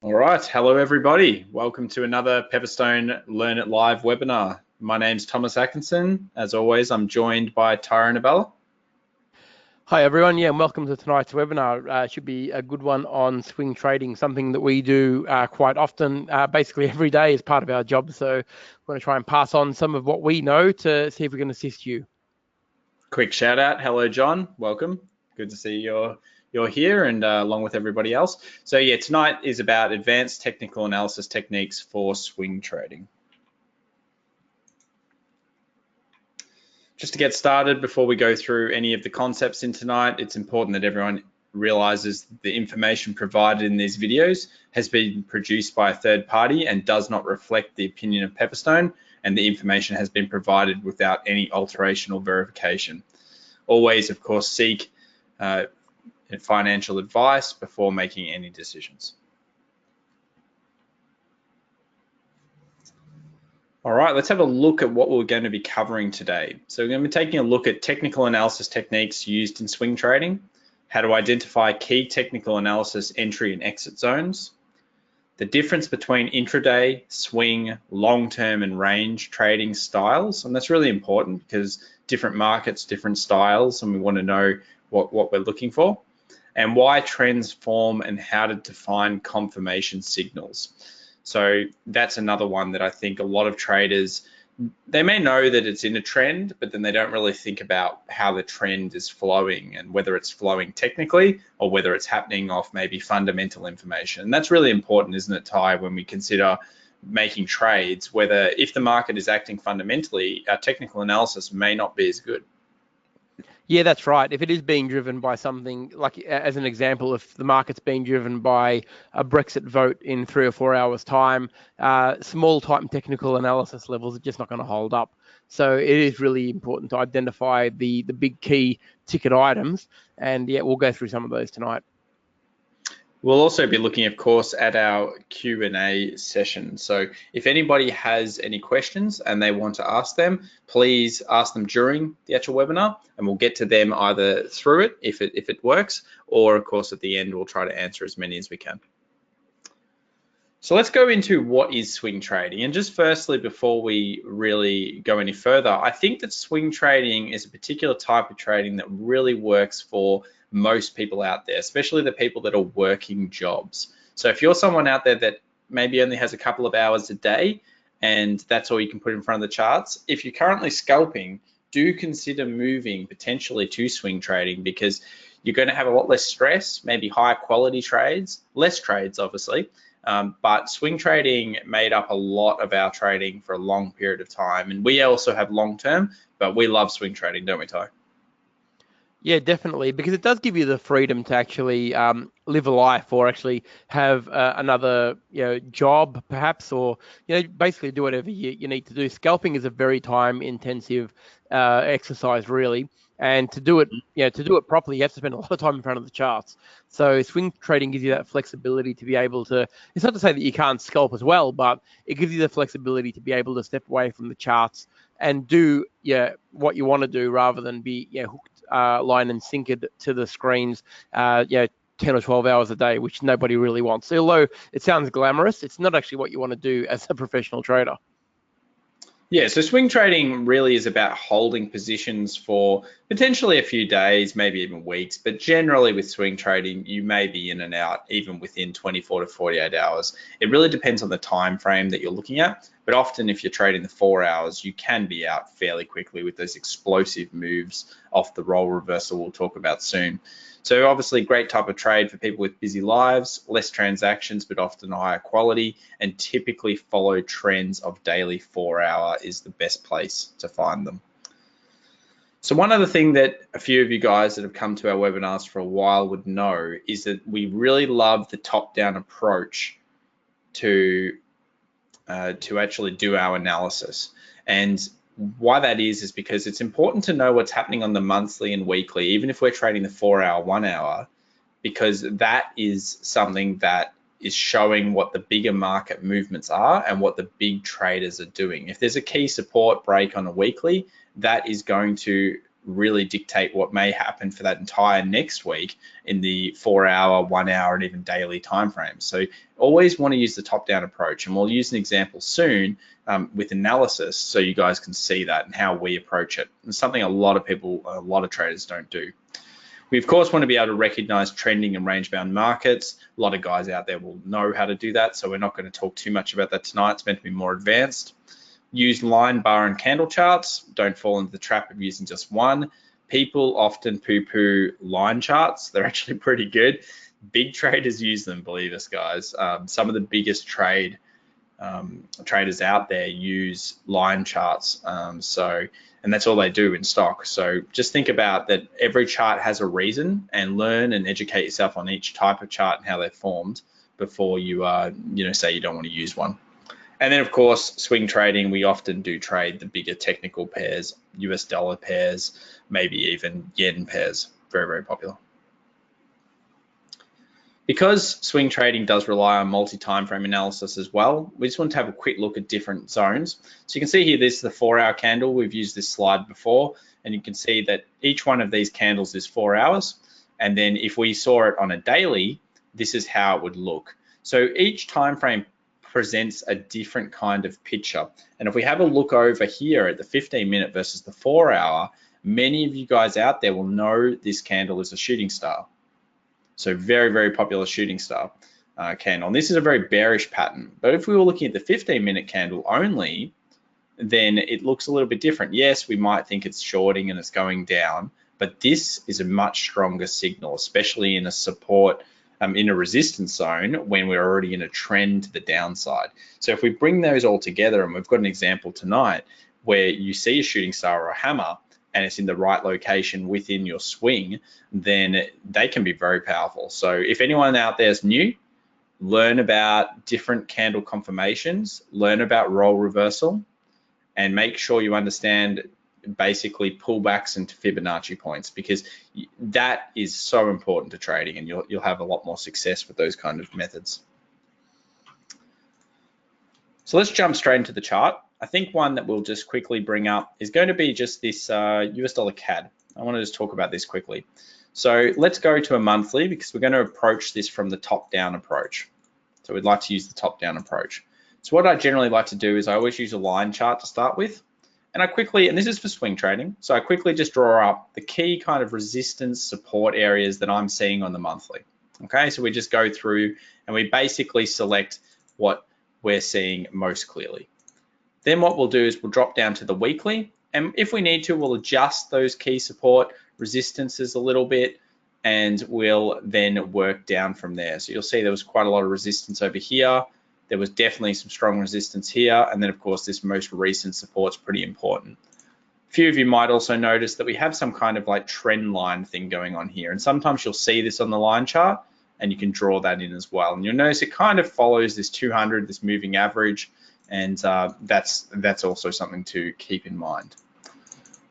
All right, hello everybody. Welcome to another Pepperstone Learn It Live webinar. My name's Thomas Atkinson. As always, I'm joined by Tyra Nabella. Hi everyone, and welcome to tonight's webinar. It should be a good one on swing trading, something that we do quite often, basically every day as part of our job. So we're going to try and pass on some of what we know to see if we can assist you. Quick shout out. Hello, John. Welcome. Good to see you're here and along with everybody else. So yeah, tonight is about advanced technical analysis techniques for swing trading. Just to get started, before we go through any of the concepts in tonight, it's important that everyone realizes the information provided in these videos has been produced by a third party and does not reflect the opinion of Pepperstone, and the information has been provided without any alteration or verification. Always, of course, seek financial advice before making any decisions. All right, let's have a look at what we're going to be covering today. So we're going to be taking a look at technical analysis techniques used in swing trading, how to identify key technical analysis entry and exit zones, the difference between intraday, swing, long-term and range trading styles. And that's really important because different markets, different styles, and we want to know what we're looking for, and why trends form and how to define confirmation signals. So that's another one that I think a lot of traders, they may know that it's in a trend, but then they don't really think about how the trend is flowing and whether it's flowing technically or whether it's happening off maybe fundamental information. And that's really important, isn't it, Ty, when we consider making trades, whether if the market is acting fundamentally, our technical analysis may not be as good. Yeah, that's right. If it is being driven by something, like as an example, if the market's being driven by a Brexit vote in 3 or 4 hours' time, small time technical analysis levels are just not going to hold up. So it is really important to identify the big key ticket items, and yeah, we'll go through some of those tonight. We'll also be looking, of course, at our Q&A session. So if anybody has any questions and they want to ask them, please ask them during the actual webinar, and we'll get to them either through it if it works, or of course at the end we'll try to answer as many as we can. So let's go into what is swing trading. And just firstly, before we really go any further, I think that swing trading is a particular type of trading that really works for most people out there, especially the people that are working jobs. So if you're someone out there that maybe only has a couple of hours a day and that's all you can put in front of the charts, if you're currently scalping, do consider moving potentially to swing trading, because you're going to have a lot less stress, maybe higher quality trades, less trades obviously, but swing trading made up a lot of our trading for a long period of time. And we also have long term, but we love swing trading, don't we, Ty? Yeah, definitely, because it does give you the freedom to actually live a life, or actually have another job perhaps, or basically do whatever you need to do. Scalping is a very time intensive exercise, really, and to do it properly, you have to spend a lot of time in front of the charts. So swing trading gives you that flexibility to be able to, it's not to say that you can't scalp as well, but it gives you the flexibility to be able to step away from the charts and do what you want to do, rather than be hooked line and sinkered to the screens 10 or 12 hours a day, which nobody really wants. So although it sounds glamorous, it's not actually what you want to do as a professional trader. Yeah, so swing trading really is about holding positions for potentially a few days, maybe even weeks, but generally with swing trading, you may be in and out even within 24 to 48 hours. It really depends on the time frame that you're looking at, but often if you're trading the 4 hours, you can be out fairly quickly with those explosive moves off the role reversal we'll talk about soon. So obviously great type of trade for people with busy lives, less transactions, but often higher quality, and typically follow trends of daily 4 hour is the best place to find them. So one other thing that a few of you guys that have come to our webinars for a while would know is that we really love the top-down approach to actually do our analysis. And why that is because it's important to know what's happening on the monthly and weekly, even if we're trading the 4 hour, 1 hour, because that is something that is showing what the bigger market movements are and what the big traders are doing. If there's a key support break on a weekly, that is going to really dictate what may happen for that entire next week in the 4 hour, 1 hour, and even daily timeframes. So always want to use the top-down approach, and we'll use an example soon with analysis so you guys can see that and how we approach it. It's something a lot of traders don't do. We of course want to be able to recognize trending and range-bound markets. A lot of guys out there will know how to do that, so we're not going to talk too much about that tonight. It's meant to be more advanced. Use line, bar, and candle charts. Don't fall into the trap of using just one. People often poo-poo line charts. They're actually pretty good. Big traders use them, believe us, guys. Some of the biggest traders out there use line charts. And that's all they do in stock. So just think about that every chart has a reason, and learn and educate yourself on each type of chart and how they're formed before you say you don't want to use one. And then of course, swing trading, we often do trade the bigger technical pairs, US dollar pairs, maybe even yen pairs. Very, very popular. Because swing trading does rely on multi-time frame analysis as well, we just want to have a quick look at different zones. So you can see here, this is the 4 hour candle. We've used this slide before, and you can see that each one of these candles is 4 hours. And then if we saw it on a daily, this is how it would look. So each time frame presents a different kind of picture. And if we have a look over here at the 15-minute versus the 4 hour, many of you guys out there will know this candle is a shooting star. So very, very popular shooting star candle. And this is a very bearish pattern. But if we were looking at the 15-minute candle only, then it looks a little bit different. Yes, we might think it's shorting and it's going down, but this is a much stronger signal, especially in a support, in a resistance zone when we're already in a trend to the downside. So if we bring those all together, and we've got an example tonight where you see a shooting star or a hammer, and it's in the right location within your swing, then they can be very powerful. So if anyone out there is new, learn about different candle conformations, learn about role reversal, and make sure you understand basically pullbacks into Fibonacci points, because that is so important to trading, and you'll have a lot more success with those kind of methods. So let's jump straight into the chart. I think one that we'll just quickly bring up is going to be just this US dollar CAD. I want to just talk about this quickly. So let's go to a monthly, because we're going to approach this from the top-down approach. So we'd like to use the top-down approach. So what I generally like to do is I always use a line chart to start with. And and this is for swing trading, so I quickly just draw up the key kind of resistance support areas that I'm seeing on the monthly. Okay, so we just go through and we basically select what we're seeing most clearly. Then what we'll do is we'll drop down to the weekly, and if we need to, we'll adjust those key support resistances a little bit, and we'll then work down from there. So you'll see there was quite a lot of resistance over here. There was definitely some strong resistance here, and then of course this most recent support's pretty important. A few of you might also notice that we have some kind of like trend line thing going on here, and sometimes you'll see this on the line chart, and you can draw that in as well. And you'll notice it kind of follows this 200, this moving average, and that's also something to keep in mind.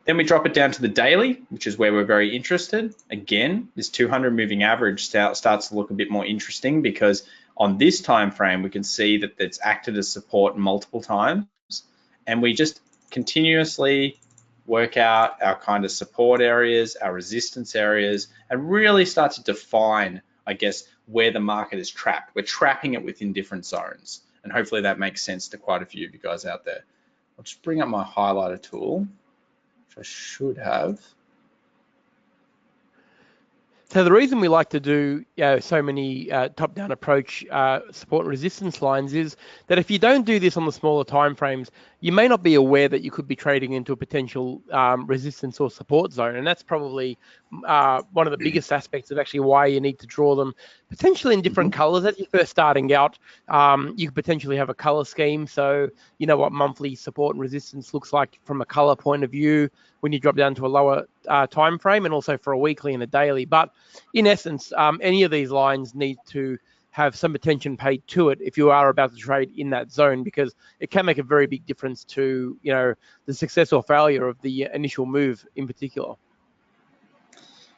Then we drop it down to the daily, which is where we're very interested. Again, this 200 moving average starts to look a bit more interesting, because on this time frame we can see that it's acted as support multiple times, and we just continuously work out our kind of support areas, our resistance areas, and really start to define, I guess, where the market is trapped. We're trapping it within different zones, and hopefully that makes sense to quite a few of you guys out there. I'll just bring up my highlighter tool, which I should have. So the reason we like to do so many top-down approach support and resistance lines is that if you don't do this on the smaller timeframes, you may not be aware that you could be trading into a potential resistance or support zone, and that's probably one of the biggest aspects of actually why you need to draw them potentially in different colors. As you're first starting out, you could potentially have a color scheme, so you know what monthly support and resistance looks like from a color point of view when you drop down to a lower time frame, and also for a weekly and a daily. But in essence, any of these lines need to have some attention paid to it if you are about to trade in that zone, because it can make a very big difference to the success or failure of the initial move in particular.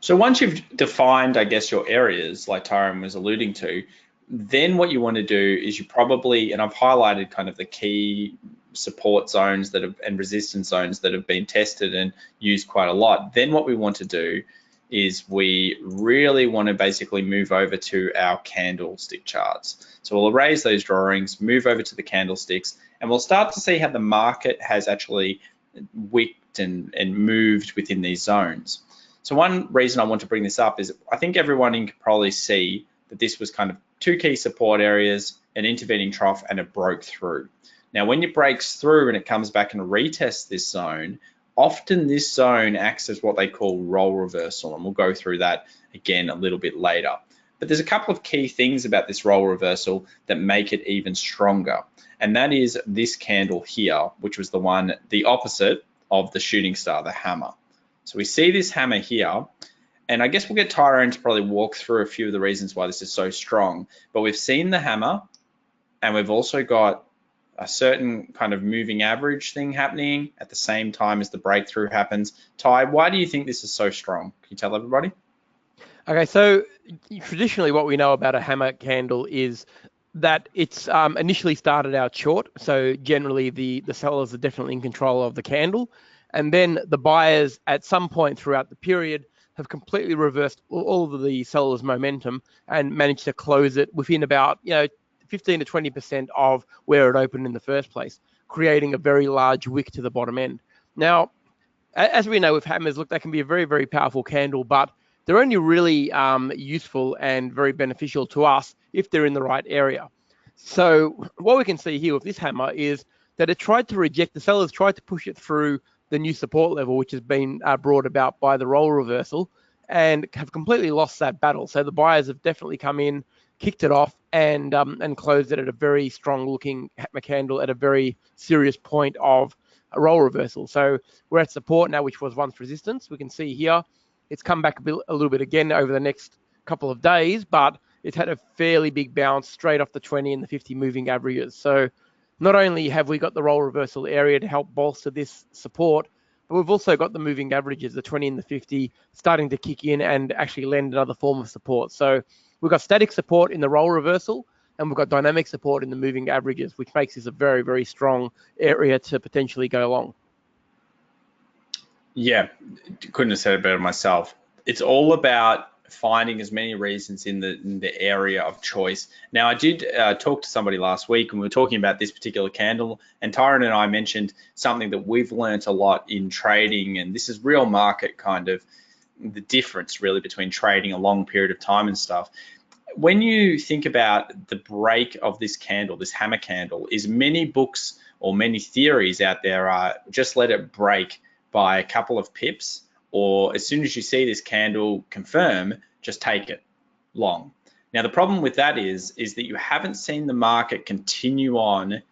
So once you've defined, I guess, your areas, like Tyrone was alluding to, then what you want to do is you probably, and I've highlighted kind of the key support zones that have, and resistance zones that have been tested and used quite a lot, then what we want to do is we really want to basically move over to our candlestick charts. So we'll erase those drawings, move over to the candlesticks, and we'll start to see how the market has actually wicked and moved within these zones. So one reason I want to bring this up is I think everyone can probably see that this was kind of two key support areas, an intervening trough, and it broke through. Now, when it breaks through and it comes back and retests this zone, often this zone acts as what they call role reversal, and we'll go through that again a little bit later. But there's a couple of key things about this role reversal that make it even stronger, and that is this candle here, which was the opposite of the shooting star, the hammer. So we see this hammer here, and I guess we'll get Tyrone to probably walk through a few of the reasons why this is so strong, but we've seen the hammer, and we've also got a certain kind of moving average thing happening at the same time as the breakthrough happens. Ty, why do you think this is so strong? Can you tell everybody? Okay, so traditionally what we know about a hammer candle is that it's initially started out short. So generally the sellers are definitely in control of the candle. And then the buyers at some point throughout the period have completely reversed all of the sellers' momentum and managed to close it within about 15 to 20% of where it opened in the first place, creating a very large wick to the bottom end. Now, as we know with hammers, look, they can be a very, very powerful candle, but they're only really useful and very beneficial to us if they're in the right area. So what we can see here with this hammer is that it tried to reject, the sellers tried to push it through the new support level, which has been brought about by the role reversal, and have completely lost that battle. So the buyers have definitely come in, kicked it off, and closed it at a very strong looking hammer candle at a very serious point of a role reversal. So we're at support now, which was once resistance. We can see here it's come back a little bit again over the next couple of days, but it's had a fairly big bounce straight off the 20 and the 50 moving averages. So not only have we got the role reversal area to help bolster this support, but we've also got the moving averages, the 20 and the 50, starting to kick in and actually lend another form of support. So we've got static support in the role reversal, and we've got dynamic support in the moving averages, which makes this a very, very strong area to potentially go long. Yeah, couldn't have said it better myself. It's all about finding as many reasons in the area of choice. Now, I did talk to somebody last week, and we were talking about this particular candle, and Tyrone and I mentioned something that we've learned a lot in trading, and this is real market kind of the difference really between trading a long period of time and stuff. When you think about the break of this candle, this hammer candle, is many books or many theories out there are just let it break by a couple of pips, or as soon as you see this candle confirm, just take it long. Now, the problem with that is that you haven't seen the market continue on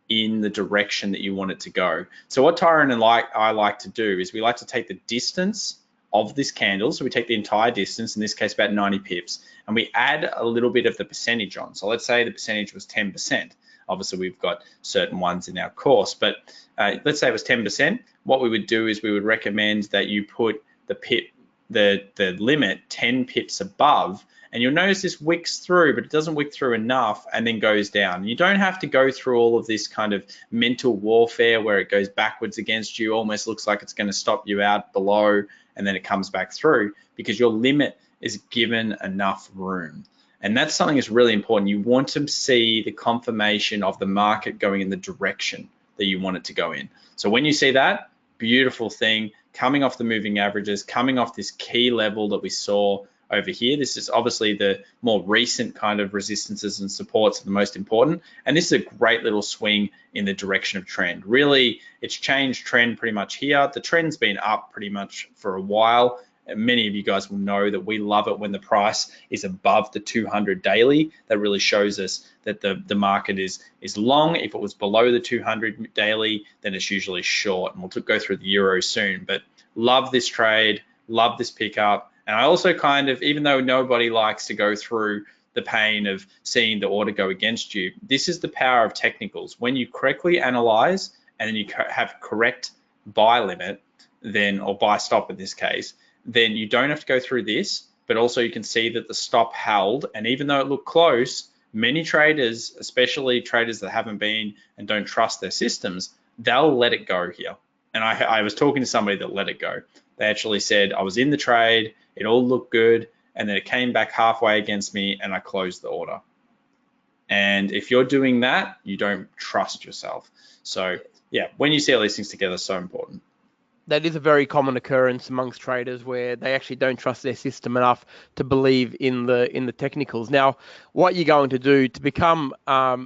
in the direction that you want it to go. So what Tyrone and I like to do is we like to take the distance of this candle. So we take the entire distance, in this case about 90 pips, and we add a little bit of the percentage on. So let's say the percentage was 10%. Obviously, we've got certain ones in our course, but let's say it was 10%. What we would do is we would recommend that you put the limit 10 pips above, and you'll notice this wicks through, but it doesn't wick through enough and then goes down. You don't have to go through all of this kind of mental warfare where it goes backwards against you, almost looks like it's going to stop you out below, and then it comes back through, because your limit is given enough room. And that's something that's really important. You want to see the confirmation of the market going in the direction that you want it to go in. So when you see that, beautiful thing, coming off the moving averages, coming off this key level that we saw over here. This is obviously the more recent kind of resistances and supports are the most important. And this is a great little swing in the direction of trend. Really, it's changed trend pretty much here. The trend's been up pretty much for a while. Many of you guys will know that we love it when the price is above the 200 daily. That really shows us that the market is long. If it was below the 200 daily, then it's usually short. And we'll go through the euro soon. But love this trade, love this pickup. And I also kind of, even though nobody likes to go through the pain of seeing the order go against you, this is the power of technicals. When you correctly analyze and then you have correct buy limit, then, or buy stop in this case, then you don't have to go through this, but also you can see that the stop held, and even though it looked close, Many traders, especially traders that haven't been and don't trust their systems, they'll let it go here. And I was talking to somebody that let it go. They actually said, I was in the trade, it all looked good, and then it came back halfway against me and I closed the order. And if you're doing that, you don't trust yourself. So yeah, when you see all these things together, so important. That is a very common occurrence amongst traders where they actually don't trust their system enough to believe in the technicals. Now, what you're going to do to become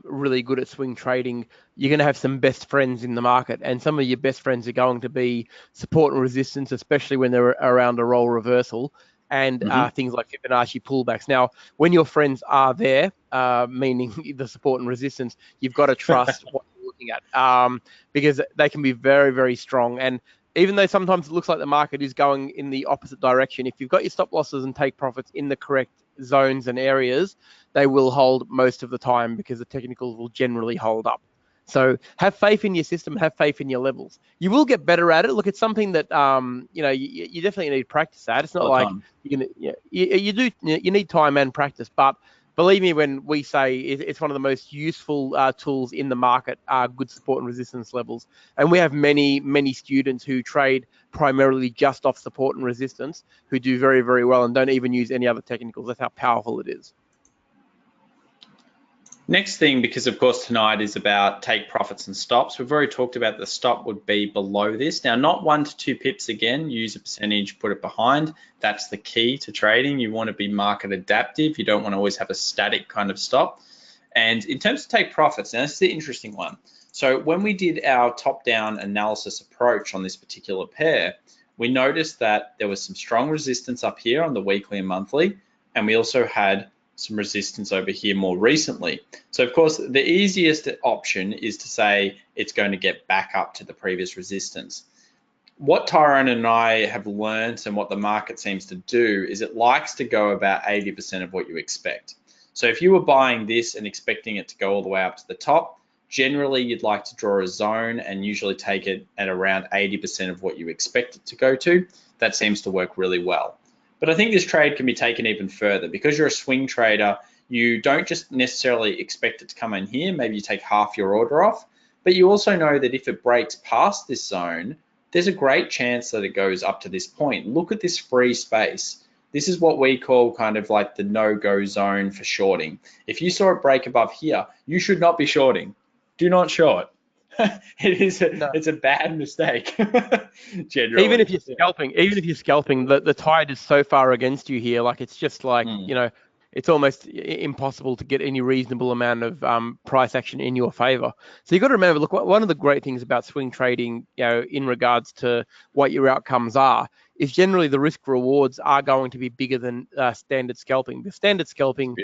really good at swing trading, you're going to have some best friends in the market, and some of your best friends are going to be support and resistance, especially when they're around a role reversal, and things like Fibonacci pullbacks. Now, when your friends are there, meaning the support and resistance, you've got to trust what you're looking at, because they can be very, very strong. And even though sometimes it looks like the market is going in the opposite direction, if you've got your stop losses and take profits in the correct zones and areas, they will hold most of the time because the technicals will generally hold up. So have faith in your system, have faith in your levels. You will get better at it. Look, it's something that you definitely need practice at. It's not like you're gonna, you need time and practice, but believe me when we say it's one of the most useful tools in the market are good support and resistance levels. And we have many, many students who trade primarily just off support and resistance who do very, very well and don't even use any other technicals. That's how powerful it is. Next thing, because of course tonight is about take profits and stops. We've already talked about the stop would be below this. Now, not 1 to 2 pips again, use a percentage, put it behind. That's the key to trading. You want to be market adaptive. You don't want to always have a static kind of stop. And in terms of take profits, now this is the interesting one. So when we did our top-down analysis approach on this particular pair, we noticed that there was some strong resistance up here on the weekly and monthly, and we also had some resistance over here more recently. So of course, the easiest option is to say it's going to get back up to the previous resistance. What Tyrone and I have learned and what the market seems to do is it likes to go about 80% of what you expect. So if you were buying this and expecting it to go all the way up to the top, generally you'd like to draw a zone and usually take it at around 80% of what you expect it to go to. That seems to work really well. But I think this trade can be taken even further. Because you're a swing trader, you don't just necessarily expect it to come in here. Maybe you take half your order off, but you also know that if it breaks past this zone, there's a great chance that it goes up to this point. Look at this free space. This is what we call kind of like the no-go zone for shorting. If you saw it break above here, you should not be shorting. Do not short. It's a bad mistake. Generally. Even if you're scalping, the tide is so far against you here. Like it's just like it's almost impossible to get any reasonable amount of price action in your favor. So you've got to remember, look, one of the great things about swing trading, in regards to what your outcomes are, is generally the risk rewards are going to be bigger than standard scalping. The standard scalping,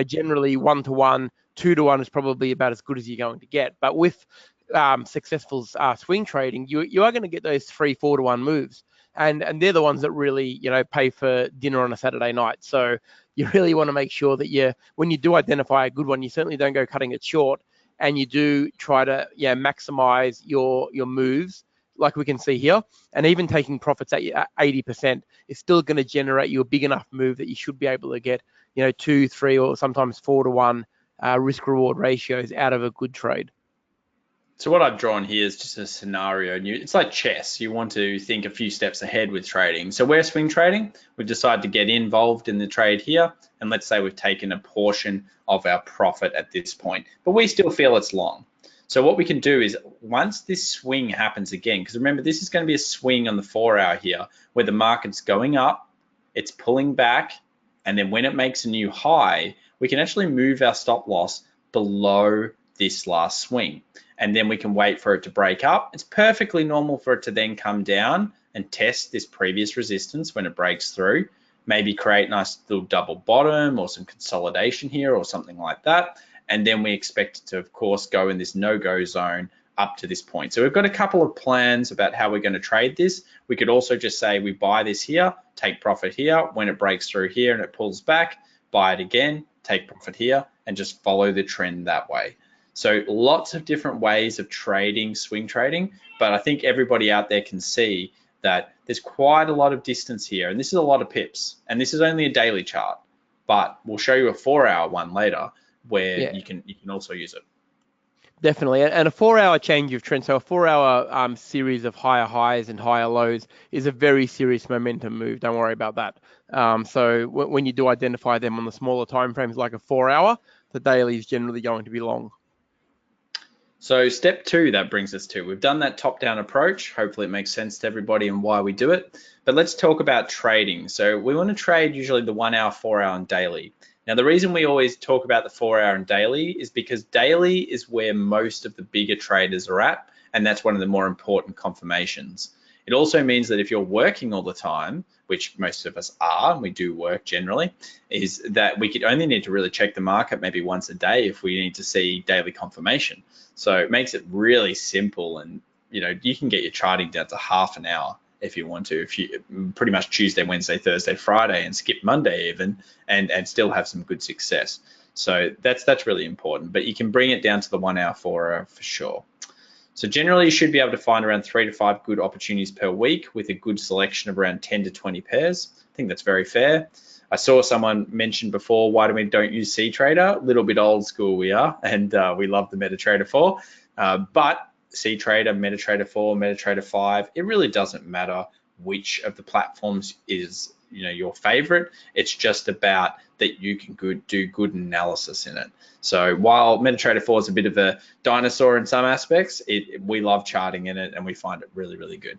generally 1-to-1, 2-to-1 is probably about as good as you're going to get. But with successful swing trading, you are going to get those 3-4-to-1 moves, and they're the ones that really pay for dinner on a Saturday night. So you really want to make sure that when you do identify a good one, you certainly don't go cutting it short, and you do try to maximize your moves, like we can see here. And even taking profits at 80% is still going to generate you a big enough move that you should be able to get 2, 3, or sometimes 4-to-1 risk reward ratios out of a good trade. So what I've drawn here is just a scenario. It's like chess. You want to think a few steps ahead with trading. So we're swing trading. We've decided to get involved in the trade here. And let's say we've taken a portion of our profit at this point, but we still feel it's long. So what we can do is once this swing happens again, because remember, this is going to be a swing on the 4-hour here where the market's going up, it's pulling back, and then when it makes a new high, we can actually move our stop loss below this last swing. And then we can wait for it to break up. It's perfectly normal for it to then come down and test this previous resistance when it breaks through, maybe create a nice little double bottom or some consolidation here or something like that. And then we expect it to, of course, go in this no-go zone up to this point. So we've got a couple of plans about how we're going to trade this. We could also just say we buy this here, take profit here. When it breaks through here and it pulls back, buy it again, take profit here, and just follow the trend that way. So lots of different ways of trading, swing trading, but I think everybody out there can see that there's quite a lot of distance here, and this is a lot of pips, and this is only a daily chart, but we'll show you a 4-hour one later. where Yeah. you can also use it. Definitely, and a 4 hour change of trend, so a 4 hour series of higher highs and higher lows is a very serious momentum move. Don't worry about that. So when you do identify them on the smaller time frames, like a 4 hour, the daily is generally going to be long. So step two, that brings us to, we've done that top-down approach. Hopefully it makes sense to everybody and why we do it. But let's talk about trading. So we want to trade usually the 1 hour, 4 hour, and daily. Now, the reason we always talk about the 4 hour and daily is because daily is where most of the bigger traders are at, and that's one of the more important confirmations. It also means that if you're working all the time, which most of us are, and we do work generally, is that we could only need to really check the market maybe once a day if we need to see daily confirmation. So it makes it really simple, and you can get your charting down to half an hour if you want to, if you pretty much Tuesday, Wednesday, Thursday, Friday, and skip Monday even, and still have some good success. So that's really important, but you can bring it down to the 1 hour, 4 hour for sure. So generally you should be able to find around 3 to 5 good opportunities per week with a good selection of around 10 to 20 pairs. I think that's very fair. I saw someone mention before, why do we don't use CTrader? A little bit old school we are, and we love the MetaTrader 4. But CTrader, MetaTrader 4, MetaTrader 5, it really doesn't matter which of the platforms is your favorite. It's just about that you can do good analysis in it. So while MetaTrader 4 is a bit of a dinosaur in some aspects, we love charting in it and we find it really, really good.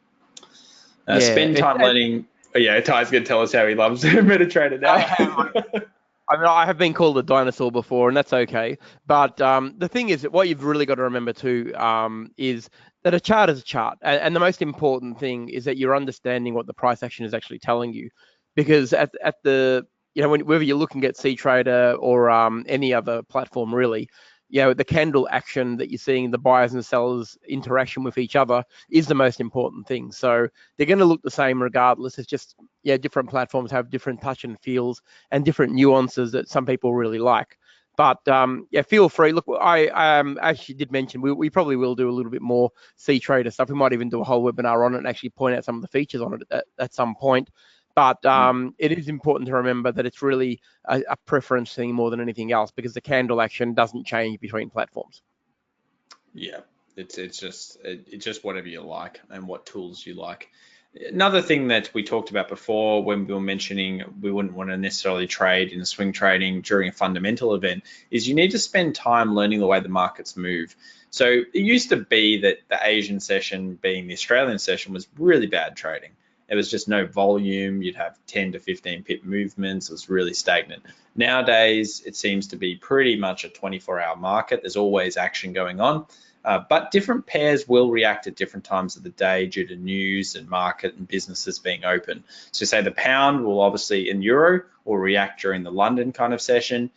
Spend time learning. Oh, yeah, Ty's going to tell us how he loves MetaTrader now. I mean, I have been called a dinosaur before, and that's okay. But the thing is that what you've really got to remember too is that a chart is a chart, and the most important thing is that you're understanding what the price action is actually telling you, because at the whether you're looking at CTrader or any other platform really, the candle action that you're seeing, the buyers and the sellers interaction with each other is the most important thing. So they're going to look the same regardless. It's just different platforms have different touch and feels and different nuances that some people really like. But feel free. Look, I actually did mention we probably will do a little bit more CTrader stuff. We might even do a whole webinar on it and actually point out some of the features on it at some point. But it is important to remember that it's really a preference thing more than anything else, because the candle action doesn't change between platforms. Yeah, it's just whatever you like and what tools you like. Another thing that we talked about before when we were mentioning we wouldn't want to necessarily trade in swing trading during a fundamental event is you need to spend time learning the way the markets move. So it used to be that the Asian session, being the Australian session, was really bad trading. There was just no volume. You'd have 10 to 15 pip movements. It was really stagnant. Nowadays, it seems to be pretty much a 24-hour market. There's always action going on. But different pairs will react at different times of the day due to news and market and businesses being open. So say the pound will obviously, in euro, will react during the London kind of session.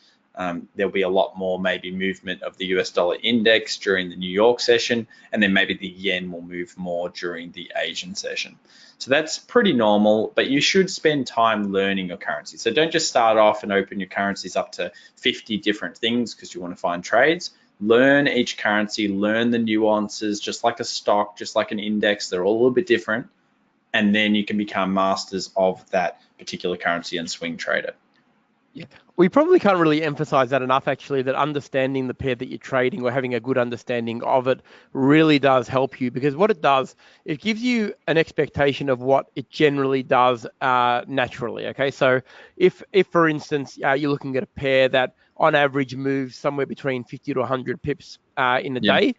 There'll be a lot more maybe movement of the US dollar index during the New York session, and then maybe the yen will move more during the Asian session. So that's pretty normal, but you should spend time learning your currency. So don't just start off and open your currencies up to 50 different things because you want to find trades. Learn each currency, learn the nuances, just like a stock, just like an index, they're all a little bit different. And then you can become masters of that particular currency and swing trade it. Yeah, we probably can't really emphasize that enough, actually, that understanding the pair that you're trading or having a good understanding of it really does help you, because what it does, it gives you an expectation of what it generally does naturally. Okay, so if for instance, you're looking at a pair that on average moves somewhere between 50 to 100 pips in a day,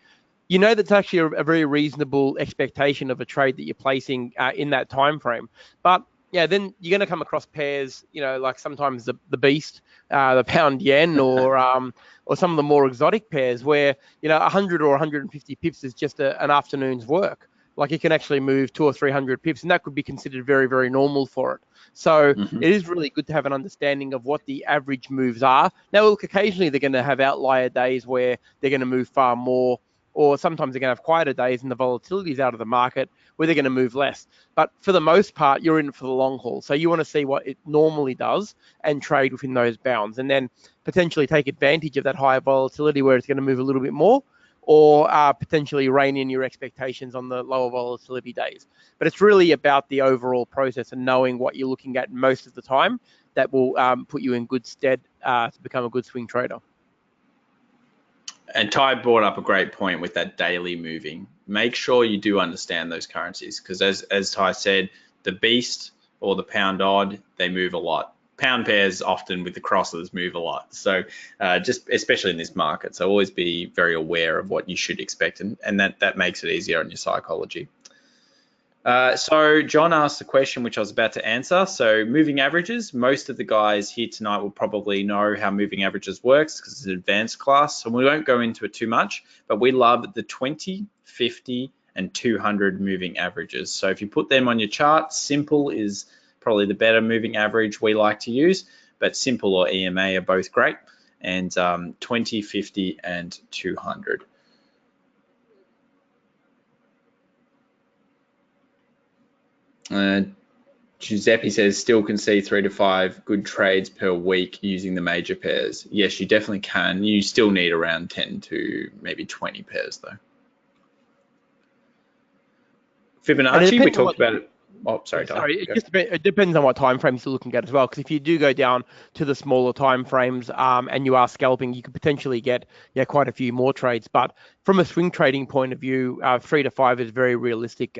that's actually a very reasonable expectation of a trade that you're placing in that time frame. But then you're going to come across pairs, like sometimes the beast, the pound yen, or some of the more exotic pairs where 100 or 150 pips is just an afternoon's work. Like it can actually move 200 or 300 pips, and that could be considered very, very normal for it. So it is really good to have an understanding of what the average moves are. Now, look, occasionally they're going to have outlier days where they're going to move far more, or sometimes they're going to have quieter days and the volatility is out of the market where they're going to move less. But for the most part, you're in it for the long haul. So you want to see what it normally does and trade within those bounds, and then potentially take advantage of that higher volatility where it's going to move a little bit more, or potentially rein in your expectations on the lower volatility days. But it's really about the overall process and knowing what you're looking at most of the time that will put you in good stead to become a good swing trader. And Ty brought up a great point with that daily moving. Make sure you do understand those currencies, because as Ty said, the beast or the pound odd, they move a lot. Pound pairs often with the crosses move a lot. So just especially in this market, so always be very aware of what you should expect, and that makes it easier on your psychology. So John asked a question which I was about to answer. So moving averages, most of the guys here tonight will probably know how moving averages works because it's an advanced class. So we won't go into it too much, but we love the 20, 50, and 200 moving averages. So if you put them on your chart, simple is probably the better moving average we like to use, but simple or EMA are both great. And 20, 50, and 200. Giuseppe says still can see 3 to 5 good trades per week using the major pairs. Yes, you definitely can. You still need around 10 to maybe 20 pairs though. Fibonacci, we talked about it. Oh, sorry, it depends on what time frames you're looking at as well. Because if you do go down to the smaller time frames and you are scalping, you could potentially get quite a few more trades. But from a swing trading point of view, 3 to 5 is very realistic.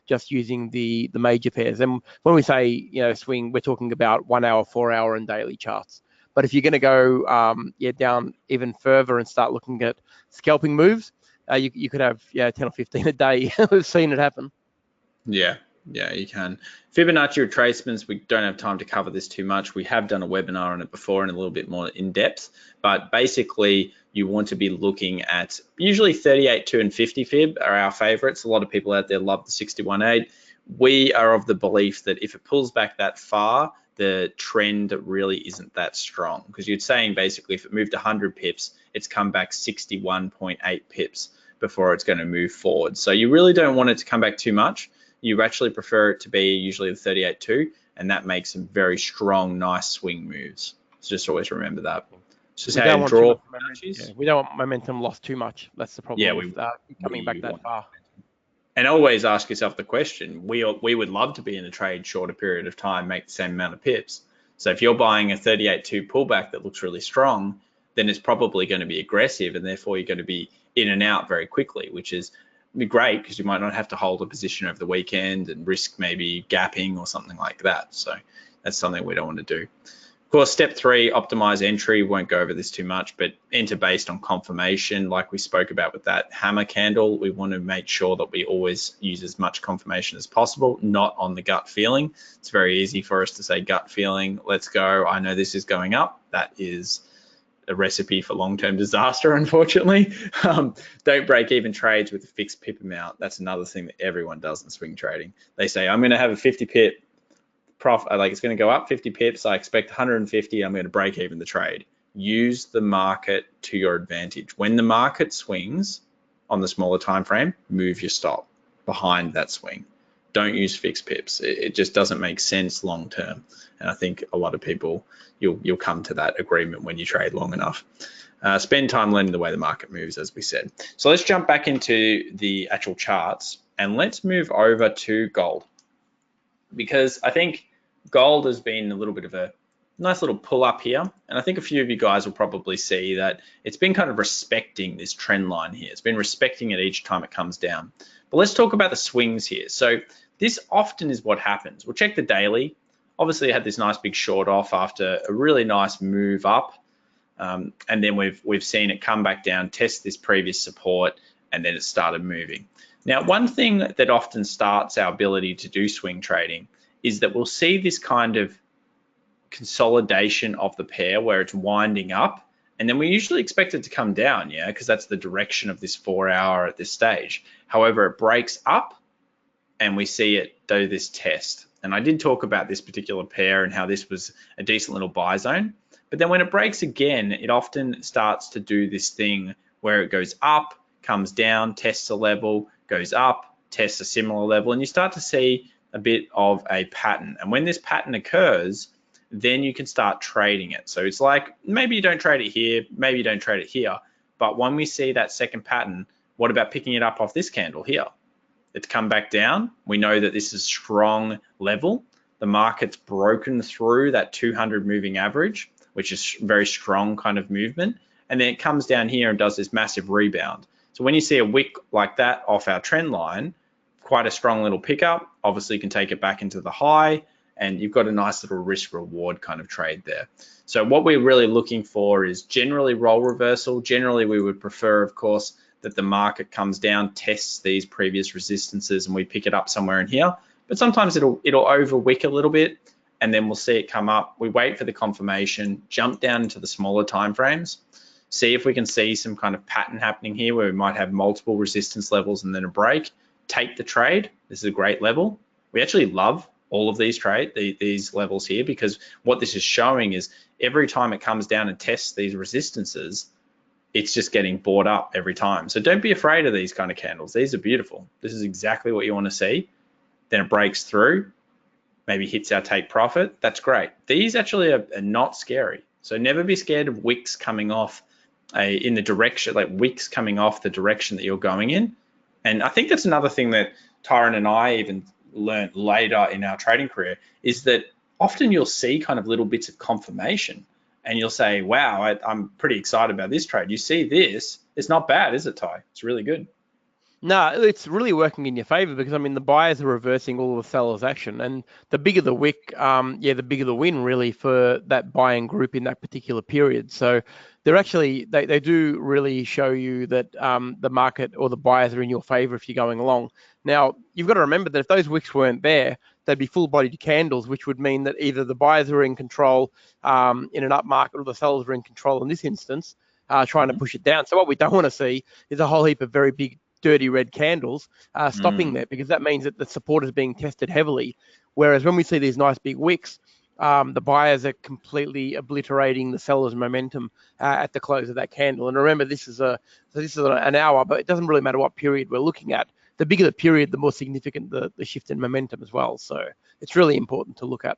Just using the major pairs. And when we say swing, we're talking about 1 hour, 4 hour, and daily charts. But if you're going to go down even further and start looking at scalping moves, you could have 10 or 15 a day. We've seen it happen. Yeah, you can. Fibonacci retracements, we don't have time to cover this too much. We have done a webinar on it before and a little bit more in depth, but basically you want to be looking at usually 38.2 and 50 fib are our favorites. A lot of people out there love the 61.8. We are of the belief that if it pulls back that far, the trend really isn't that strong, because you're saying basically if it moved 100 pips, it's come back 61.8 pips before it's going to move forward. So you really don't want it to come back too much. You actually prefer it to be usually the 38.2, and that makes some very strong, nice swing moves. So just always remember that. It's just how you draw. We don't want momentum lost too much. That's the problem with coming back that far. And always ask yourself the question, we would love to be in a trade shorter period of time, make the same amount of pips. So if you're buying a 38.2 pullback that looks really strong, then it's probably going to be aggressive, and therefore you're going to be in and out very quickly, which is be great because you might not have to hold a position over the weekend and risk maybe gapping or something like that. So that's something we don't want to do. Of course, step 3, optimize entry. Won't go over this too much, but enter based on confirmation. Like we spoke about with that hammer candle, we want to make sure that we always use as much confirmation as possible, not on the gut feeling. It's very easy for us to say gut feeling, let's go, I know this is going up. That is a recipe for long-term disaster, unfortunately. Don't break even trades with a fixed pip amount. That's another thing that everyone does in swing trading. They say, I'm going to have a 50 pip profit, like it's going to go up 50 pips. I expect 150. I'm going to break even the trade. Use the market to your advantage. When the market swings on the smaller time frame, move your stop behind that swing. Don't use fixed pips. It just doesn't make sense long term. And I think a lot of people, you'll come to that agreement when you trade long enough. Spend time learning the way the market moves, as we said. So let's jump back into the actual charts and let's move over to gold, because I think gold has been a little bit of a nice little pull up here. And I think a few of you guys will probably see that it's been kind of respecting this trend line here. It's been respecting it each time it comes down. But let's talk about the swings here. So this often is what happens. We'll check the daily. Obviously, it had this nice big short off after a really nice move up. And then we've seen it come back down, test this previous support, and then it started moving. Now, one thing that often starts our ability to do swing trading is that we'll see this kind of consolidation of the pair where it's winding up, and then we usually expect it to come down, because that's the direction of this 4 hour at this stage. However, it breaks up and we see it do this test. And I did talk about this particular pair and how this was a decent little buy zone. But then when it breaks again, it often starts to do this thing where it goes up, comes down, tests a level, goes up, tests a similar level, and you start to see a bit of a pattern. And when this pattern occurs, then you can start trading it. So it's like, maybe you don't trade it here, maybe you don't trade it here. But when we see that second pattern, what about picking it up off this candle here? It's come back down. We know that this is strong level. The market's broken through that 200 moving average, which is very strong kind of movement. and then it comes down here and does this massive rebound. So when you see a wick like that off our trend line, quite a strong little pickup. Obviously, you can take it back into the high, and you've got a nice little risk reward kind of trade there. So what we're really looking for is generally role reversal. Generally, we would prefer, of course, that the market comes down, tests these previous resistances, and we pick it up somewhere in here. But sometimes it'll over wick a little bit, and then we'll see it come up. We wait for the confirmation, jump down into the smaller time frames, see if we can see some kind of pattern happening here where we might have multiple resistance levels and then a break. Take the trade. This is a great level. We actually love all of these these levels here, because what this is showing is every time it comes down and tests these resistances, it's just getting bought up every time. So don't be afraid of these kind of candles. These are beautiful. This is exactly what you want to see. Then it breaks through, maybe hits our take profit. That's great. These actually are not scary. So never be scared of wicks coming off in the direction, like wicks coming off the direction that you're going in. And I think that's another thing that Tyron and I even learned later in our trading career, is that often you'll see kind of little bits of confirmation and you'll say, wow, I'm pretty excited about this trade. You see this, it's not bad, is it, Ty? It's really good. No, it's really working in your favor, because I mean the buyers are reversing all of the sellers' action, and the bigger the wick, the bigger the win really for that buying group in that particular period. So they're actually they do really show you that the market or the buyers are in your favor if you're going along. Now you've got to remember that if those wicks weren't there, they'd be full-bodied candles, which would mean that either the buyers are in control in an up market, or the sellers are in control in this instance, trying to push it down. So what we don't want to see is a whole heap of very big dirty red candles stopping there, because that means that the support is being tested heavily. Whereas when we see these nice big wicks, the buyers are completely obliterating the seller's momentum at the close of that candle. And remember, this is an hour, but it doesn't really matter what period we're looking at. The bigger the period, the more significant the shift in momentum as well. So it's really important to look at.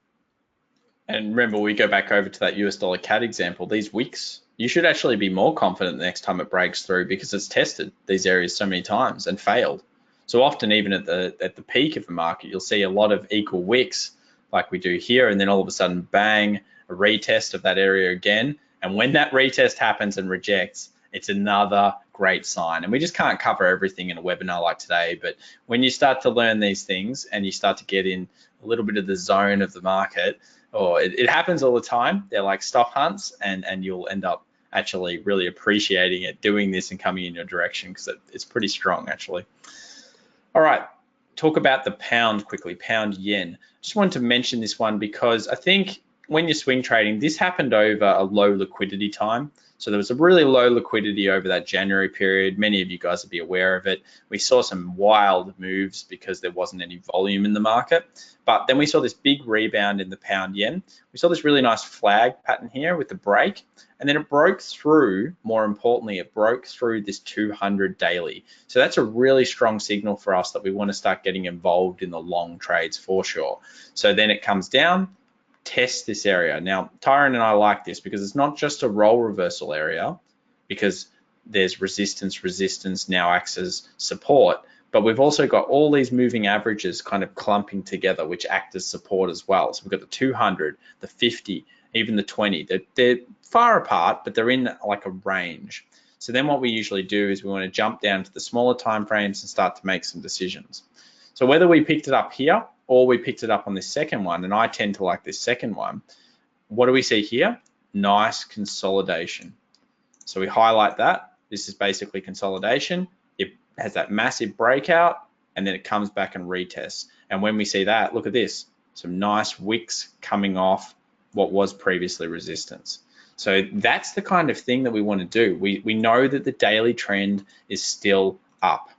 And remember, we go back over to that US dollar CAD example, these wicks, you should actually be more confident the next time it breaks through, because it's tested these areas so many times and failed. So often, even at the peak of the market, you'll see a lot of equal wicks like we do here, and then all of a sudden, bang, a retest of that area again. And when that retest happens and rejects, it's another great sign. And we just can't cover everything in a webinar like today, but when you start to learn these things and you start to get in a little bit of the zone of the market, it happens all the time. They're like stop hunts, and you'll end up actually really appreciating it, doing this and coming in your direction, because it's pretty strong actually. All right, talk about the pound quickly, pound yen. Just wanted to mention this one because I think when you're swing trading, this happened over a low liquidity time. So there was a really low liquidity over that January period. Many of you guys will be aware of it. We saw some wild moves because there wasn't any volume in the market. But then we saw this big rebound in the pound yen. We saw this really nice flag pattern here with the break. And then it broke through, more importantly, it broke through this 200 daily. So that's a really strong signal for us that we want to start getting involved in the long trades for sure. So then it comes down, test this area. Now, Tyron and I like this because it's not just a role reversal area, because there's resistance now acts as support, but we've also got all these moving averages kind of clumping together, which act as support as well. So we've got the 200, the 50, even the 20. They're far apart, but they're in like a range. So then what we usually do is we want to jump down to the smaller time frames and start to make some decisions. So whether we picked it up here or we picked it up on this second one, and I tend to like this second one, what do we see here? Nice consolidation. So we highlight that. This is basically consolidation. It has that massive breakout, and then it comes back and retests. And when we see that, look at this, some nice wicks coming off what was previously resistance. So that's the kind of thing that we want to do. We know that the daily trend is still up,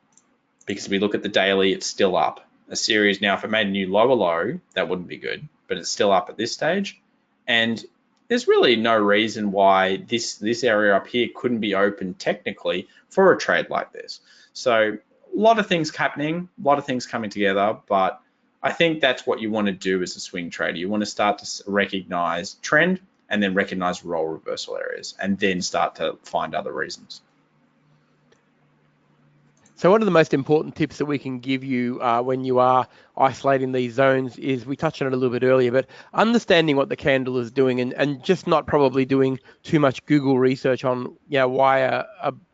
because we look at the daily, it's still up. A series now, if it made a new lower low, that wouldn't be good, but it's still up at this stage. And there's really no reason why this area up here couldn't be open technically for a trade like this. So a lot of things happening, a lot of things coming together, but I think that's what you want to do as a swing trader. You want to start to recognize trend and then recognize role reversal areas, and then start to find other reasons. So one of the most important tips that we can give you when you are isolating these zones is, we touched on it a little bit earlier, but understanding what the candle is doing, and just not probably doing too much Google research on why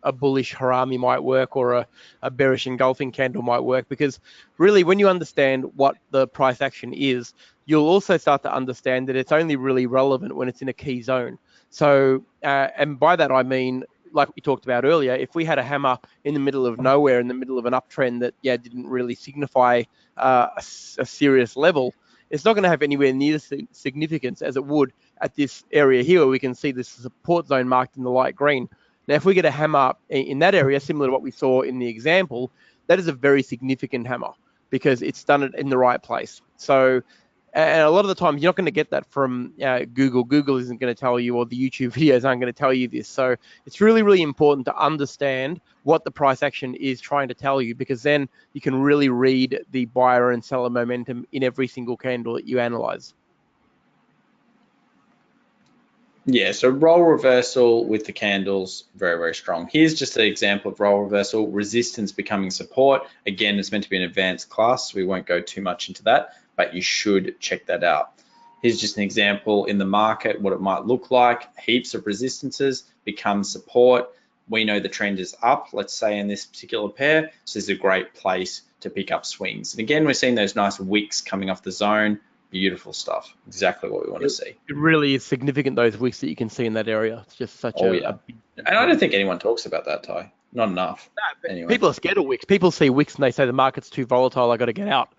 a bullish harami might work, or a bearish engulfing candle might work, because really when you understand what the price action is, you'll also start to understand that it's only really relevant when it's in a key zone. So, and by that I mean, like we talked about earlier, if we had a hammer in the middle of nowhere, in the middle of an uptrend that didn't really signify a serious level, it's not going to have anywhere near the significance as it would at this area here, where we can see this support zone marked in the light green. Now, if we get a hammer in that area, similar to what we saw in the example, that is a very significant hammer, because it's done it in the right place. So, and a lot of the time, you're not going to get that from Google. Google isn't going to tell you, or the YouTube videos aren't going to tell you this. So it's really, really important to understand what the price action is trying to tell you, because then you can really read the buyer and seller momentum in every single candle that you analyze. Yeah, so role reversal with the candles, very, very strong. Here's just an example of role reversal, resistance becoming support. Again, it's meant to be an advanced class, so we won't go too much into that, but you should check that out. Here's just an example in the market, what it might look like. Heaps of resistances become support. We know the trend is up, let's say in this particular pair, so this is a great place to pick up swings. And again, we're seeing those nice wicks coming off the zone. Beautiful stuff, exactly what we want to see. It really is significant, those wicks that you can see in that area. It's just such a big... And I don't think anyone talks about that, Ty. Not enough. No, anyway. People are scared of wicks. People see wicks and they say the market's too volatile, I got to get out.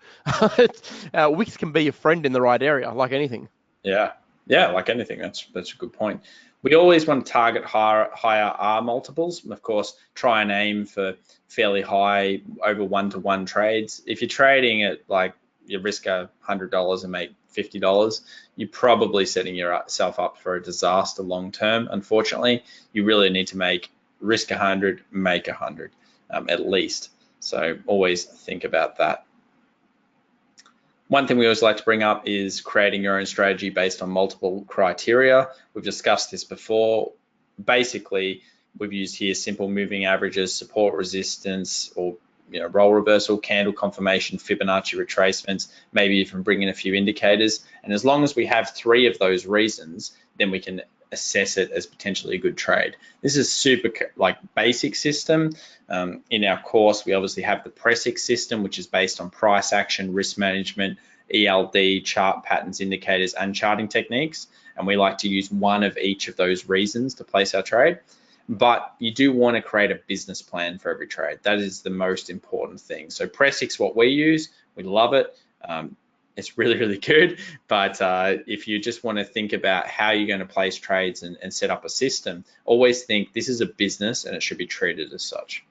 Wicks can be your friend in the right area, like anything. Yeah, like anything. That's a good point. We always want to target higher R multiples. Of course, try and aim for fairly high, over 1-to-1 trades. If you're trading at, like, you risk $100 and make $50, you're probably setting yourself up for a disaster long term. Unfortunately, you really need to risk 100, make 100 at least. So always think about that. One thing we always like to bring up is creating your own strategy based on multiple criteria. We've discussed this before. Basically, we've used here simple moving averages, support, resistance, or role reversal, candle confirmation, Fibonacci retracements, maybe even bring in a few indicators. And as long as we have 3 of those reasons, then we can assess it as potentially a good trade. This is super basic system. In our course, we obviously have the Pressix system, which is based on price action, risk management, ELD, chart patterns, indicators, and charting techniques. And we like to use one of each of those reasons to place our trade. But you do want to create a business plan for every trade. That is the most important thing. So Pressix, what we use, we love it. It's really, really good. But if you just want to think about how you're going to place trades and set up a system, always think this is a business and it should be treated as such.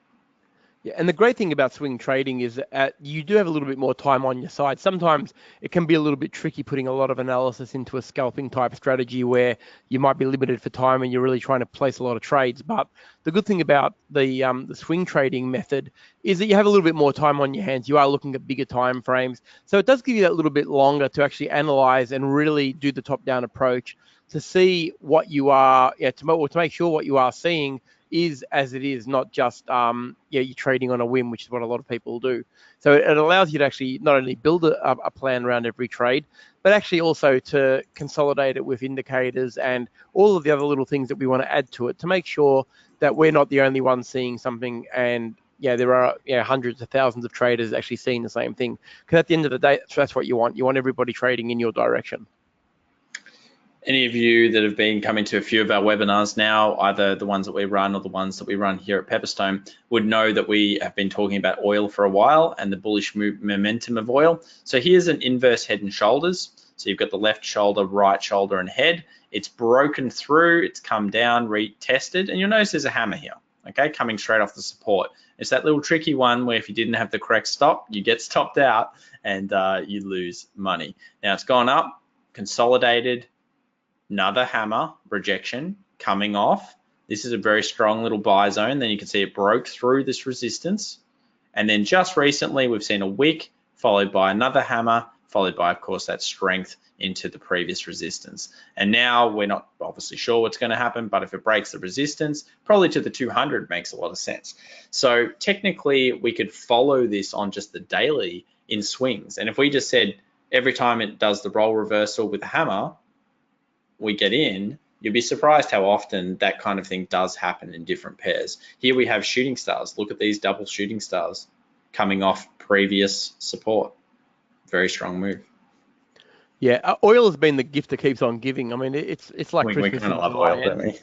Yeah, and the great thing about swing trading is that you do have a little bit more time on your side. Sometimes it can be a little bit tricky putting a lot of analysis into a scalping type strategy where you might be limited for time and you're really trying to place a lot of trades. But the good thing about the swing trading method is that you have a little bit more time on your hands. You are looking at bigger time frames. So it does give you that little bit longer to actually analyze and really do the top-down approach to see what you are, to make sure what you are seeing is as it is, not just you're trading on a whim, which is what a lot of people do. So it allows you to actually not only build a plan around every trade, but actually also to consolidate it with indicators and all of the other little things that we want to add to it to make sure that we're not the only ones seeing something, and there are hundreds of thousands of traders actually seeing the same thing. Because at the end of the day, that's what you want. You want everybody trading in your direction. Any of you that have been coming to a few of our webinars now, either the ones that we run or the ones that we run here at Pepperstone, would know that we have been talking about oil for a while and the bullish momentum of oil. So here's an inverse head and shoulders. So you've got the left shoulder, right shoulder, and head. It's broken through, it's come down, retested, and you'll notice there's a hammer here, okay, coming straight off the support. It's that little tricky one where if you didn't have the correct stop, you get stopped out and you lose money. Now it's gone up, consolidated, another hammer, rejection, coming off. This is a very strong little buy zone. Then you can see it broke through this resistance. And then just recently, we've seen a wick followed by another hammer, followed by, of course, that strength into the previous resistance. And now we're not obviously sure what's going to happen, but if it breaks the resistance, probably to the 200 makes a lot of sense. So technically, we could follow this on just the daily in swings. And if we just said every time it does the role reversal with a hammer, we get in, you'd be surprised how often that kind of thing does happen in different pairs. Here we have shooting stars. Look at these double shooting stars coming off previous support. Very strong move. Yeah, oil has been the gift that keeps on giving. I mean, it's like we Christmas kind of in love July. oil, don't we?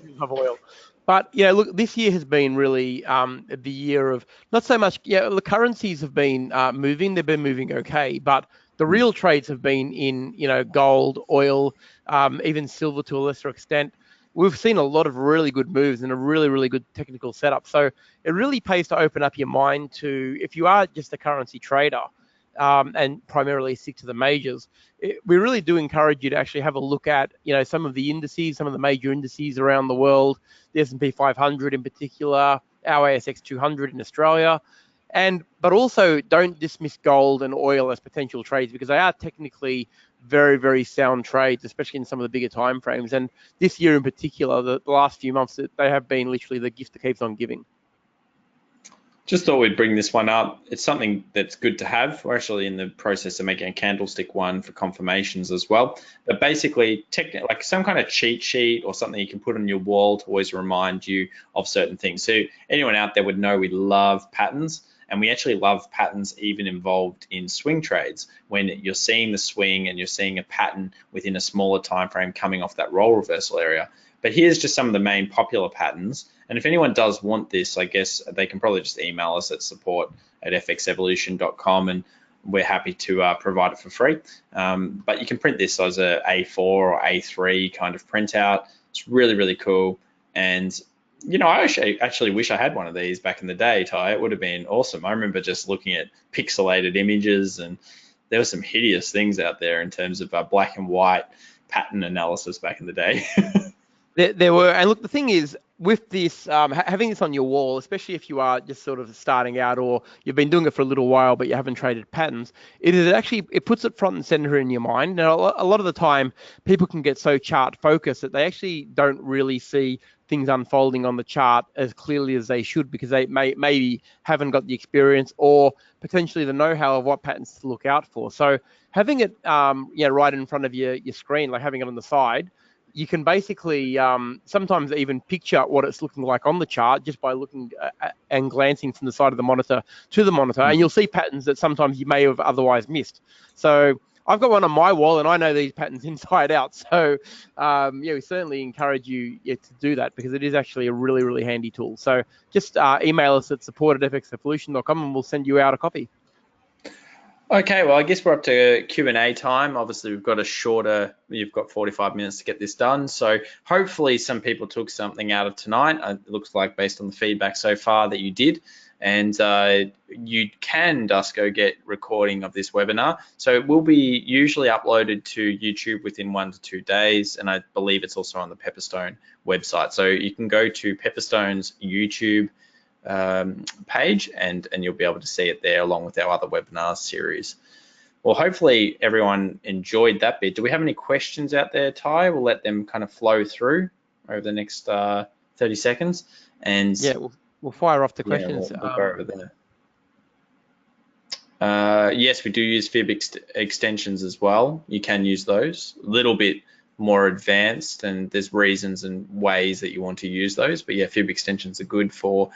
We love oil. But yeah, look, this year has been really the year of not so much. Yeah, the currencies have been moving; they've been moving okay, but the real trades have been in gold, oil, even silver to a lesser extent. We've seen a lot of really good moves and a really good technical setup. So it really pays to open up your mind to, if you are just a currency trader and primarily stick to the majors, we really do encourage you to actually have a look at some of the indices, some of the major indices around the world, the S&P 500 in particular, our ASX 200 in Australia, but also don't dismiss gold and oil as potential trades, because they are technically very sound trades, especially in some of the bigger time frames. And this year in particular, the last few months, they have been literally the gift that keeps on giving. Just thought we'd bring this one up. It's something that's good to have. We're actually in the process of making a candlestick one for confirmations as well. But basically, like some kind of cheat sheet or something you can put on your wall to always remind you of certain things. So anyone out there would know we love patterns, and we actually love patterns even involved in swing trades. When you're seeing the swing and you're seeing a pattern within a smaller time frame coming off that role reversal area. But here's just some of the main popular patterns. And if anyone does want this, I guess they can probably just email us at support@fxevolution.com, and we're happy to provide it for free. But you can print this as a A4 or A3 kind of printout. It's really cool. And I actually wish I had one of these back in the day, Ty. It would have been awesome. I remember just looking at pixelated images, and there were some hideous things out there in terms of black and white pattern analysis back in the day. There were, and look, the thing is, with this, having this on your wall, especially if you are just sort of starting out or you've been doing it for a little while but you haven't traded patterns, it puts it front and center in your mind. Now, a lot of the time, people can get so chart focused that they actually don't really see things unfolding on the chart as clearly as they should, because they maybe haven't got the experience or potentially the know-how of what patterns to look out for. So having it right in front of your screen, like having it on the side, you can basically sometimes even picture what it's looking like on the chart just by looking and glancing from the side of the monitor to the monitor, and you'll see patterns that sometimes you may have otherwise missed. So I've got one on my wall, and I know these patterns inside out. So we certainly encourage you to do that, because it is actually a really handy tool. So just email us at support@fxevolution.com, and we'll send you out a copy. Okay, well, I guess we're up to Q&A time. Obviously, you've got 45 minutes to get this done. So hopefully some people took something out of tonight. It looks like, based on the feedback so far, that you did. And you can just go get recording of this webinar. So it will be usually uploaded to YouTube within 1 to 2 days. And I believe it's also on the Pepperstone website. So you can go to Pepperstone's YouTube page, and you'll be able to see it there along with our other webinar series. Well, hopefully everyone enjoyed that bit. Do we have any questions out there, Ty? We'll let them kind of flow through over the next 30 seconds. And yeah, we'll fire off the questions. We'll go over there. Yes, we do use fib extensions as well. You can use those. A little bit more advanced, and there's reasons and ways that you want to use those. But yeah, fib extensions are good for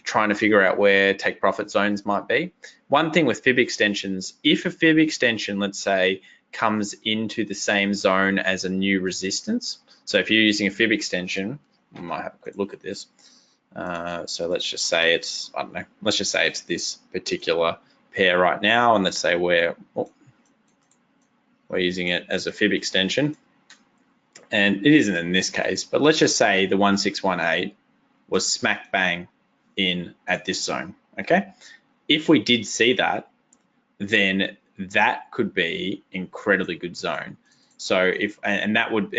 trying to figure out where take profit zones might be. One thing with fib extensions, if a fib extension, let's say, comes into the same zone as a new resistance, so if you're using a fib extension, I might have a quick look at this. So let's just say it's, I don't know, let's just say it's this particular pair right now, and let's say we're using it as a fib extension, and it isn't in this case, but let's just say the 1618 was smack bang in at this zone. Okay, if we did see that, then that could be incredibly good zone. So it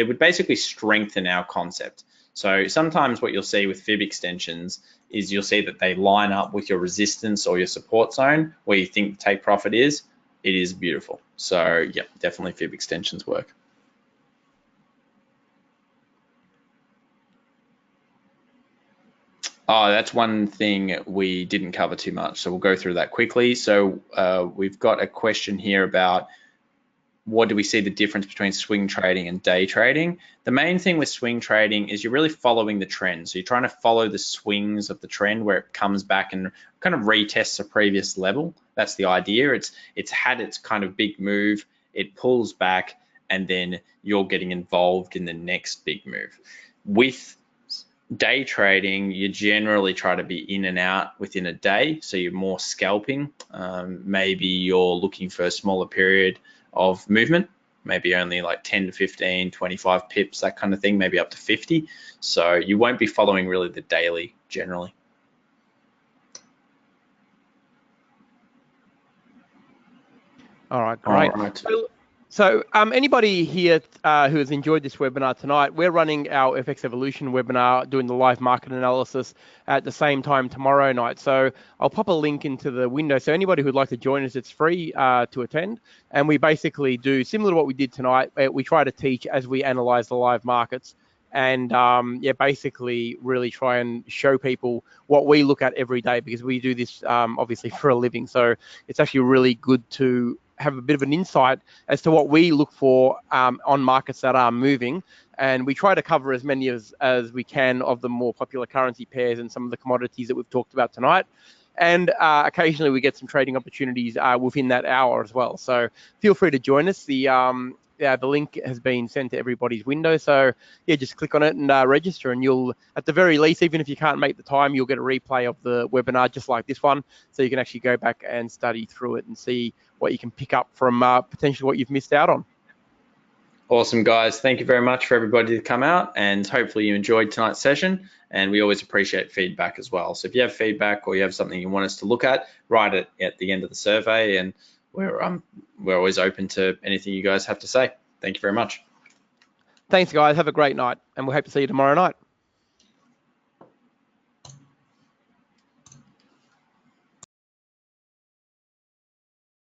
would basically strengthen our concept. So sometimes what you'll see with fib extensions is you'll see that they line up with your resistance or your support zone where you think the take profit is. it is beautiful. So yeah, definitely fib extensions work. Oh, that's one thing we didn't cover too much, so we'll go through that quickly. So we've got a question here about what do we see the difference between swing trading and day trading? The main thing with swing trading is you're really following the trend. So you're trying to follow the swings of the trend where it comes back and kind of retests a previous level. That's the idea. It's had its kind of big move, it pulls back, and then you're getting involved in the next big move. With day trading, you generally try to be in and out within a day, so you're more scalping. Maybe you're looking for a smaller period of movement, maybe only like 10 to 15, 25 pips, that kind of thing, maybe up to 50. So you won't be following really the daily generally. All right, great. All right. So anybody here who has enjoyed this webinar tonight, we're running our FX Evolution webinar, doing the live market analysis at the same time tomorrow night. So I'll pop a link into the window. So anybody who'd like to join us, it's free to attend. And we basically do similar to what we did tonight. We try to teach as we analyze the live markets. And basically really try and show people what we look at every day, because we do this obviously for a living. So it's actually really good to have a bit of an insight as to what we look for on markets that are moving. And we try to cover as many as we can of the more popular currency pairs and some of the commodities that we've talked about tonight. And occasionally we get some trading opportunities within that hour as well. So feel free to join us. The link has been sent to everybody's window. So yeah, just click on it and register, and you'll, at the very least, even if you can't make the time, you'll get a replay of the webinar just like this one. So you can actually go back and study through it and see what you can pick up from potentially what you've missed out on. Awesome, guys. Thank you very much for everybody to come out, and hopefully you enjoyed tonight's session. And we always appreciate feedback as well. So if you have feedback or you have something you want us to look at, write it at the end of the survey, and we're always open to anything you guys have to say. Thank you very much. Thanks, guys. Have a great night, and we'll hope to see you tomorrow night.